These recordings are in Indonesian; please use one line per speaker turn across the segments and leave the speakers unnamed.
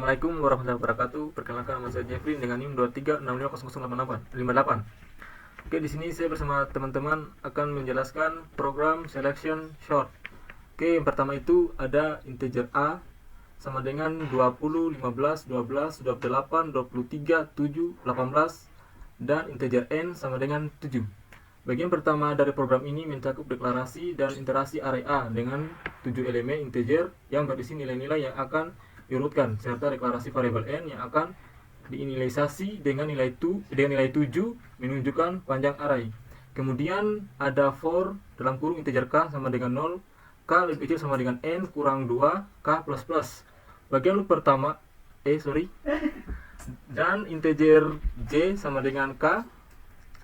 Assalamualaikum warahmatullahi wabarakatuh. Perkenalkan, nama saya Jeffrey dengan NIM 23650058. Oke, di sini saya bersama teman-teman akan menjelaskan program selection short. Oke, yang pertama itu ada integer A sama dengan 20, 15, 12, 28, 23, 7, 18 dan integer N sama dengan 7. Bagian pertama dari program ini mencakup deklarasi dan interaksi array A dengan 7 elemen integer yang berisi nilai-nilai yang akan diurutkan serta deklarasi variabel n yang akan diinisialisasi dengan nilai 7 menunjukkan panjang array. Kemudian ada for dalam kurung integer k sama dengan 0, k lebih kecil sama dengan n kurang 2, k plus plus. Bagian loop pertama dan integer j sama dengan k.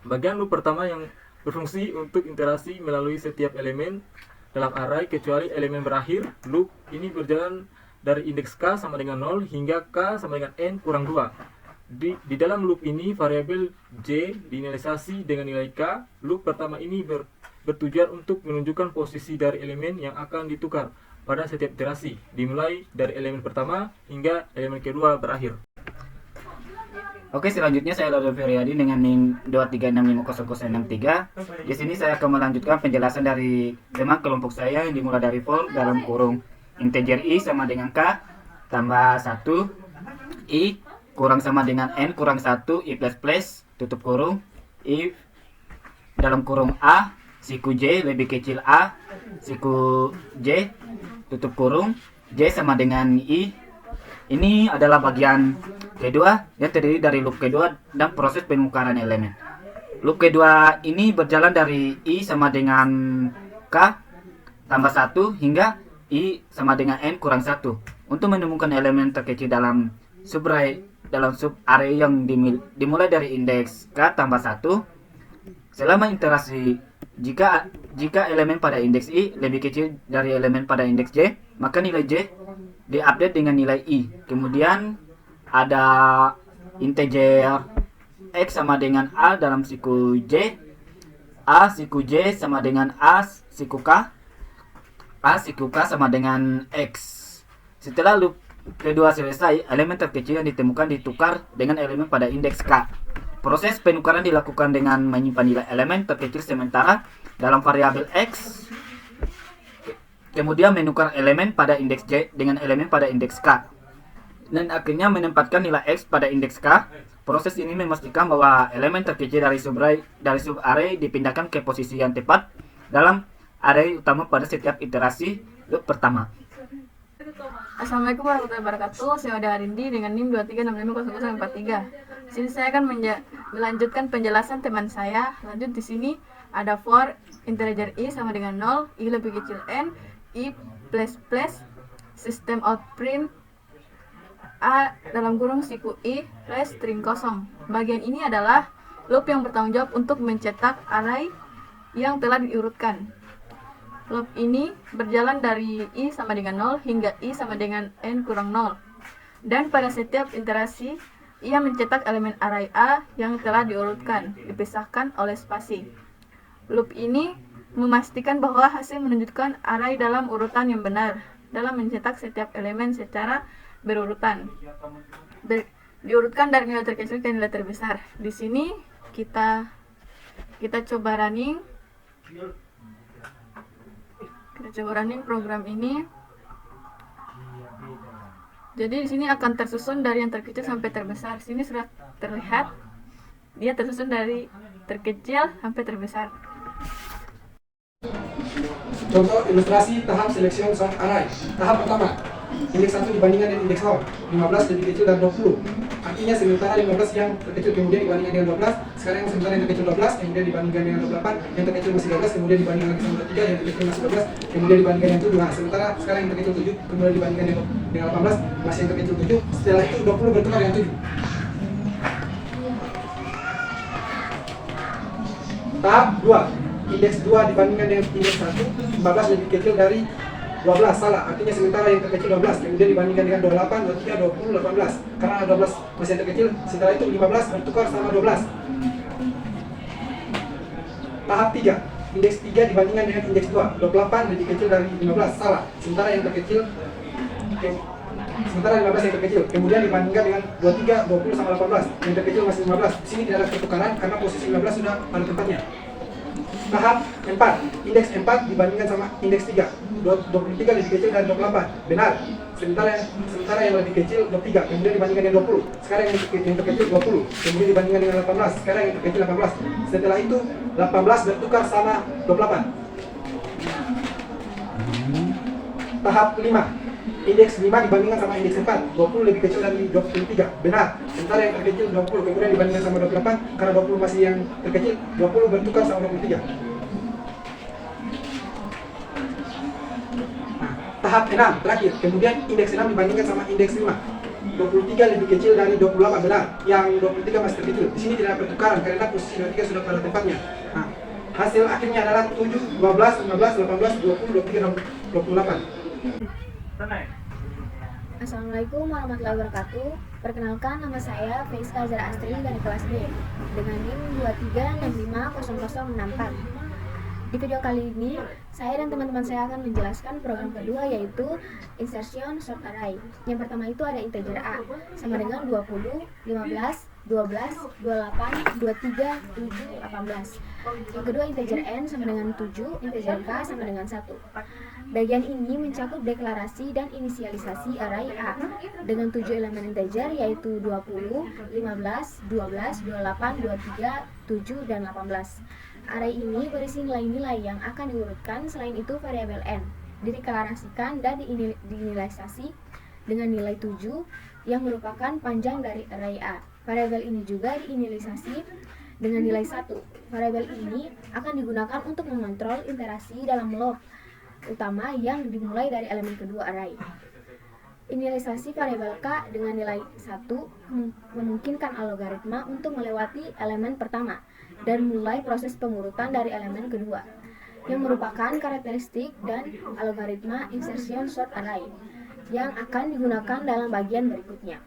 Bagian loop pertama yang berfungsi untuk interaksi melalui setiap elemen dalam array kecuali elemen berakhir. Loop ini berjalan dari indeks k sama dengan 0 hingga k sama dengan n kurang 2. Di dalam loop ini variabel j diinisialisasi dengan nilai k. Loop pertama ini bertujuan untuk menunjukkan posisi dari elemen yang akan ditukar pada setiap iterasi, dimulai dari elemen pertama hingga elemen kedua berakhir.
Oke, selanjutnya saya Laudel Feryadi dengan NIM 236500063. Di sini saya akan melanjutkan penjelasan dari tema kelompok saya yang dimulai dari for dalam kurung integer i sama dengan k tambah 1 i kurang sama dengan n kurang 1 i plus plus tutup kurung i dalam kurung a siku j lebih kecil a siku j tutup kurung j sama dengan i. Ini adalah bagian kedua yang terdiri dari loop kedua dan proses penukaran elemen. Loop kedua ini berjalan dari i sama dengan k tambah 1 hingga i sama dengan n kurang 1 untuk menemukan elemen terkecil dalam subarray yang dimulai dari indeks k tambah 1. Selama interaksi, jika elemen pada indeks i lebih kecil dari elemen pada indeks j, maka nilai j diupdate dengan nilai i. Kemudian ada integer x sama dengan a dalam siku j, a siku j sama dengan a siku k, a siku k sama dengan x. Setelah loop kedua selesai, elemen terkecil yang ditemukan ditukar dengan elemen pada indeks k. Proses penukaran dilakukan dengan menyimpan nilai elemen terkecil sementara dalam variabel x, kemudian menukar elemen pada indeks j dengan elemen pada indeks k, dan akhirnya menempatkan nilai x pada indeks k. Proses ini memastikan bahwa elemen terkecil dari subarray dipindahkan ke posisi yang tepat dalam array utama pada setiap iterasi loop pertama.
Assalamualaikum warahmatullahi wabarakatuh. Saya Oda Arindi dengan NIM 236500043. Di sini saya akan melanjutkan penjelasan teman saya. Lanjut di sini ada for integer i sama dengan 0, i lebih kecil n, i plus plus, system out print a dalam kurung siku i plus string kosong. Bagian ini adalah loop yang bertanggung jawab untuk mencetak array yang telah diurutkan. Loop ini berjalan dari i sama dengan 0 hingga i sama dengan n kurang 0. Dan pada setiap iterasi, ia mencetak elemen array A yang telah diurutkan, dipisahkan oleh spasi. Loop ini memastikan bahwa hasil menunjukkan array dalam urutan yang benar dalam mencetak setiap elemen secara berurutan. Diurutkan dari nilai terkecil ke nilai terbesar. Di sini kita coba running. Kita coba running program ini. Jadi di sini akan tersusun dari yang terkecil sampai terbesar. Sini sudah terlihat dia tersusun dari terkecil sampai terbesar.
Contoh ilustrasi tahap selection sort array. Tahap pertama, indeks 1 dibandingkan dengan indeks 0, 15 lebih kecil dari 20. Artinya sementara 15 yang terkecil kemudian dibandingkan dengan 12, sekarang yang sementara yang terkecil 12 kemudian dibandingkan dengan 28, yang terkecil masih 12 kemudian dibandingkan lagi sama 3, yang terkecil masih 12 kemudian dibandingkan yang 7. Nah, sementara sekarang yang terkecil 7 kemudian dibandingkan dengan 18 masih yang terkecil 7. Setelah itu 20 bertukar dengan 7. Tahap 2, indeks 2 dibandingkan dengan indeks 1, 15 lebih kecil dari 12, salah. Artinya sementara yang terkecil 12 kemudian dibandingkan dengan 28, 23, 20, 18. Karena 12 masih yang terkecil, setelah itu 15 bertukar sama 12. Tahap 3, indeks 3 dibandingkan dengan indeks 2, 28 lebih kecil dari 15, salah. Sementara yang terkecil sementara 15 yang terkecil. Kemudian dibandingkan dengan 23, 20 sama 18. Yang terkecil masih 15. Di sini tidak ada pertukaran karena posisi 15 sudah pada tempatnya. Tahap 4, indeks 4 dibandingkan sama indeks 3. 23 lebih kecil dari 28. Benar. Sementara yang lebih kecil 23, kemudian dibandingkan dengan 20. Sekarang yang terkecil 20, kemudian dibandingkan dengan 18. Sekarang yang terkecil 18. Setelah itu 18 bertukar sama 28. Tahap 5, indeks 5 dibandingkan sama indeks 4. 20 lebih kecil dari 23. Benar. Sementara yang terkecil 20, kemudian dibandingkan sama 28. Karena 20 masih yang terkecil, 20 bertukar sama 23. Tahap 6 terakhir, kemudian indeks 6 dibandingkan sama indeks 5. 23 lebih kecil dari 28, benar. Yang 23 masih terkecil. Di sini tidak ada pertukaran karena posisi 23 sudah pada tempatnya. Nah, hasil akhirnya adalah 7, 12, 15, 18, 20, 23, dan 28.
Assalamualaikum warahmatullahi wabarakatuh. Perkenalkan, nama saya Faiska Zara Astri dari kelas B dengan NIM 23650064. Di video kali ini, saya dan teman-teman saya akan menjelaskan program kedua, yaitu Insertion Sort Array. Yang pertama itu ada integer A sama dengan 20, 15, 12, 28, 23, 7, 18. Yang kedua integer N sama dengan 7, integer K sama dengan 1. Bagian ini mencakup deklarasi dan inisialisasi array A dengan 7 elemen integer, yaitu 20, 15, 12, 28, 23, 7, dan 18. Array ini berisi nilai-nilai yang akan diurutkan. Selain itu, variabel N dideklarasikan dan diinisialisasi dengan nilai 7 yang merupakan panjang dari array A. Variabel ini juga diinisialisasi dengan nilai 1. Variabel ini akan digunakan untuk mengontrol interaksi dalam loop utama yang dimulai dari elemen kedua array. Inisialisasi variabel K dengan nilai 1 memungkinkan algoritma untuk melewati elemen pertama dan mulai proses pengurutan dari elemen kedua, yang merupakan karakteristik dan algoritma insertion sort array yang akan digunakan dalam bagian berikutnya.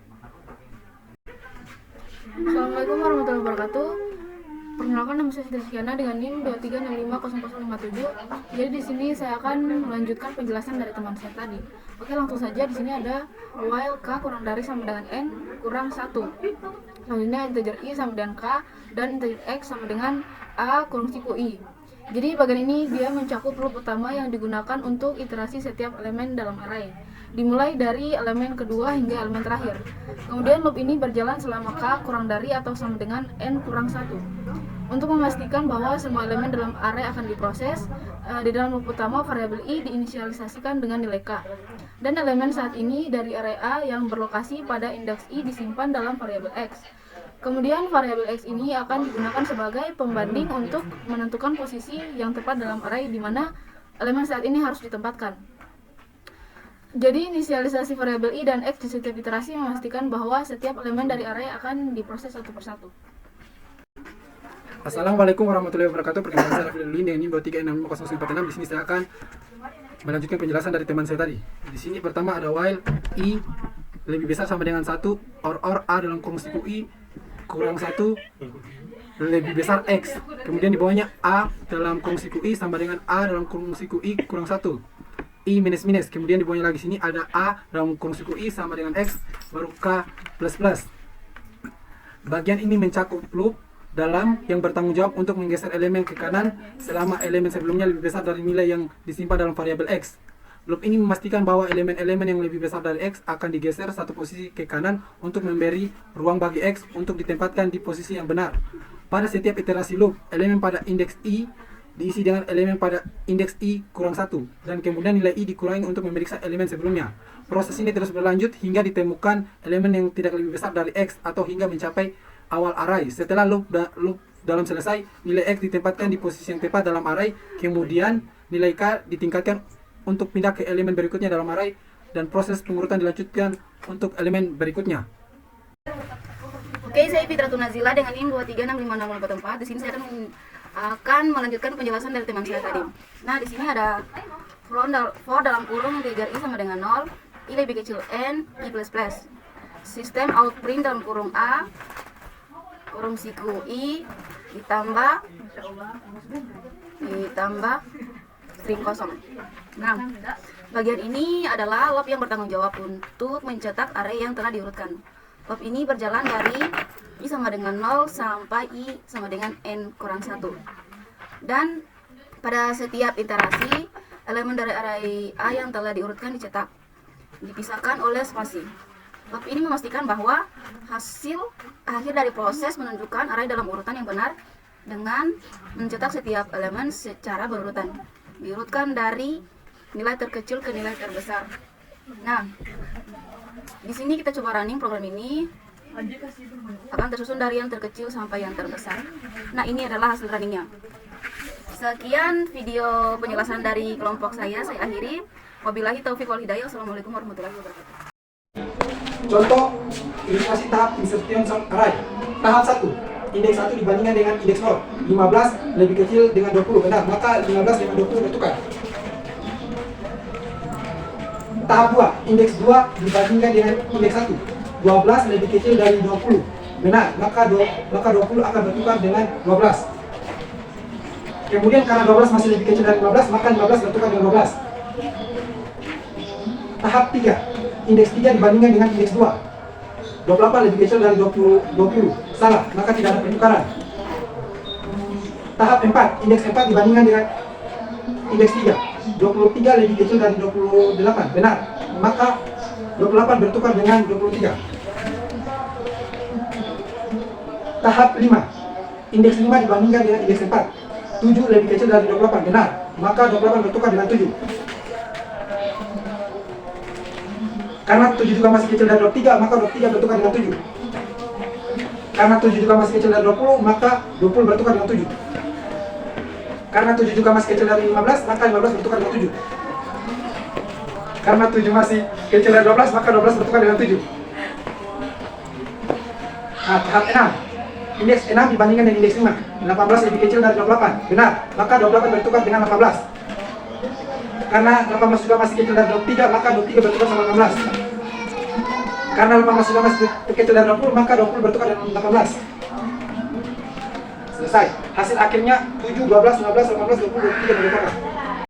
Assalamualaikum warahmatullahi wabarakatuh. Perkenalkan, nama saya Siti Rizkyana dengan NIM 23650057. Jadi di sini saya akan melanjutkan penjelasan dari teman saya tadi. Oke, langsung saja. Di sini ada while K kurang dari sama dengan N kurang 1. Selanjutnya integer I sama dengan K dan integer X sama dengan A kurung siku I. Jadi bagian ini dia mencakup loop utama yang digunakan untuk iterasi setiap elemen dalam array, dimulai dari elemen kedua hingga elemen terakhir. Kemudian loop ini berjalan selama K kurang dari atau sama dengan N kurang 1. Untuk memastikan bahwa semua elemen dalam array akan diproses, di dalam loop utama variabel I diinisialisasikan dengan nilai K. Dan elemen saat ini dari array A yang berlokasi pada indeks I disimpan dalam variabel X. Kemudian variabel X ini akan digunakan sebagai pembanding untuk menentukan posisi yang tepat dalam array di mana elemen saat ini harus ditempatkan. Jadi inisialisasi variabel I dan X di setiap iterasi memastikan bahwa setiap elemen dari array akan diproses satu persatu.
Assalamualaikum warahmatullahi wabarakatuh. Perkenalkan, saya Raffi Lulin dengan NIM 23650046. Di sini saya akan melanjutkan penjelasan dari teman saya tadi. Di sini pertama ada while I lebih besar sama dengan 1 or A dalam kurung siku I kurang 1 lebih besar X. Kemudian di bawahnya A dalam kurung siku I sama dengan A dalam kurung siku I kurang 1. I minus minus. Kemudian di bawahnya lagi sini ada A dalam kurung siku I sama dengan X baru K plus plus. Bagian ini mencakup loop dalam yang bertanggung jawab untuk menggeser elemen ke kanan selama elemen sebelumnya lebih besar dari nilai yang disimpan dalam variabel X. Loop ini memastikan bahwa elemen-elemen yang lebih besar dari X akan digeser satu posisi ke kanan untuk memberi ruang bagi X untuk ditempatkan di posisi yang benar. Pada setiap iterasi loop, elemen pada indeks I diisi dengan elemen pada indeks I kurang 1 dan kemudian nilai I dikurangi untuk memeriksa elemen sebelumnya. Proses ini terus berlanjut hingga ditemukan elemen yang tidak lebih besar dari X atau hingga mencapai awal array. Setelah loop dalam selesai, nilai X ditempatkan di posisi yang tepat dalam array, kemudian nilai K ditingkatkan untuk pindah ke elemen berikutnya dalam array dan proses pengurutan dilanjutkan untuk elemen berikutnya.
Oke, saya Fitratul Nazila dengan NIM 23650044. Di sini saya akan melanjutkan penjelasan dari teman saya tadi. Nah, di sini ada for dalam kurung integer I sama dengan 0, I lebih kecil N, I plus plus. Sistem outprint dalam kurung A, kurung siku I ditambah string kosong. Nah, Bagian ini adalah loop yang bertanggung jawab untuk mencetak array yang telah diurutkan. Loop ini berjalan dari I sama dengan 0 sampai I sama dengan N kurang 1. Dan pada setiap iterasi, elemen dari array A yang telah diurutkan dicetak, dipisahkan oleh spasi. Loop ini memastikan bahwa hasil akhir dari proses menunjukkan array dalam urutan yang benar dengan mencetak setiap elemen secara berurutan, diurutkan dari nilai terkecil ke nilai terbesar. Nah, di sini kita coba running program ini, akan tersusun dari yang terkecil sampai yang terbesar. Nah, ini adalah hasil runningnya. Sekian video penjelasan dari kelompok saya akhiri. Wabillahi taufiq wal hidayah. Wassalamualaikum warahmatullahi wabarakatuh.
Contoh ilustrasi tahap insertion sort array. Tahap 1, indeks 1 dibandingkan dengan indeks 0. 15 lebih kecil dengan 20, benar, maka 15 dengan 20 bertukar. Tahap 2, indeks 2 dibandingkan dengan indeks 1. 12 lebih kecil dari 20, benar, maka 20 akan bertukar dengan 12. Kemudian karena 12 masih lebih kecil dari 15, maka 15 bertukar dengan 12. Tahap 3, indeks 3 dibandingkan dengan indeks 2. 28 lebih kecil dari 20, salah, maka tidak ada pertukaran. Tahap 4, indeks 4 dibandingkan dengan indeks 3. 23 lebih kecil dari 28, benar, maka 28 bertukar dengan 23. Tahap 5, indeks 5 dibandingkan dengan indeks 4. 7 lebih kecil dari 28, benar, maka 28 bertukar dengan 7. Karena 7 juga masih kecil dari 23, maka 23 bertukar dengan 7. Karena 7 juga masih kecil dari 20, maka 20 bertukar dengan 7. Karena 7 juga masih kecil dari 15, maka 15 bertukar dengan 7. Karena 7 masih kecil dari 12, maka 12 bertukar dengan 7. Nah, tahap 6, indeks 6 dibandingkan dengan indeks 5. 18 lebih kecil dari 28, benar, maka 28 bertukar dengan 18. Karena 18 juga masih kecil dari 23, maka 23 bertukar sama 18. Karena 18 juga masih kecil dari 20, maka 20 bertukar dengan 18. Selesai. Hasil akhirnya 7, 12, 15, 18, 20, 23 bertukar.